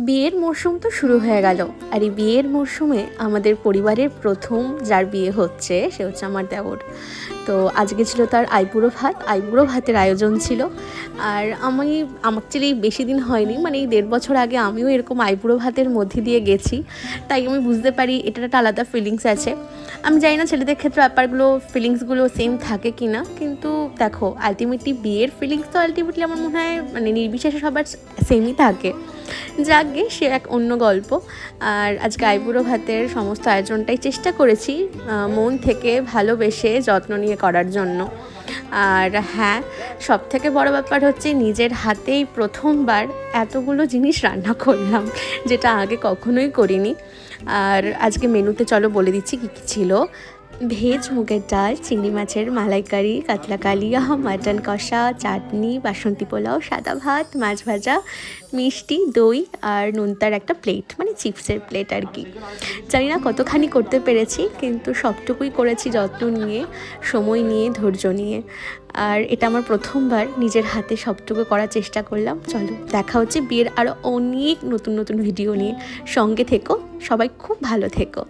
বিয়ের মরশুম তো শুরু হয়ে গেল। আর এই বিয়ের মরশুমে আমাদের পরিবারের প্রথম যার বিয়ে হচ্ছে সে হচ্ছে আমার দেওর। তো আজকে ছিল তার আইবুড়ো ভাতের আয়োজন ছিল। আর আমার অ্যাকচুয়ালি বেশি দিন হয়নি, মানে এই 1.5 বছর আগে আমিও এরকম আইবুড়ো ভাতের মধ্যে দিয়ে গেছি, তাই আমি বুঝতে পারি এটার একটা আলাদা ফিলিংস আছে। আমি জানি না ছেলেদের ক্ষেত্রে ব্যাপারগুলো ফিলিংসগুলো সেম থাকে কি না, কিন্তু দেখো আলটিমেটলি বিয়ের ফিলিংস তো আলটিমেটলি আমার মনে হয় মানে নির্বিশেষে সবার সেমই থাকে। যাকগে সে এক অন্য গল্প। আর আজকে আইবুড়ো ভাতের সমস্ত আয়োজনটাই চেষ্টা করেছি মন থেকে ভালোবেসে যত্ন নিয়ে করার জন্য। আর হ্যাঁ, সবথেকে বড় ব্যাপার হচ্ছে নিজের হাতেই প্রথমবার এতগুলো জিনিস রান্না করলাম, যেটা আগে কখনোই করিনি। আর আজকে মেনুতে চলো বলে দিচ্ছি কী কী ছিল। ভেজ মুগের ডাল, চিংড়ি মাছের মালাইকারি, কাতলা কালিয়া, মাটন কষা, চাটনি, বাসন্তী পোলাও, সাদা ভাত, মাছ ভাজা, মিষ্টি, দই আর নোনতার একটা প্লেট, মানে চিপসের প্লেট আর কি। জানি না কতখানি করতে পেরেছি, কিন্তু সবটুকুই করেছি যত্ন নিয়ে, সময় নিয়ে, ধৈর্য নিয়ে। আর এটা আমার প্রথমবার নিজের হাতে সবটুকু করার চেষ্টা করলাম। চলো দেখা হচ্ছে বিয়ের আরও অনেক নতুন নতুন ভিডিও নিয়ে। সঙ্গে থেকো, সবাই খুব ভালো থেকো।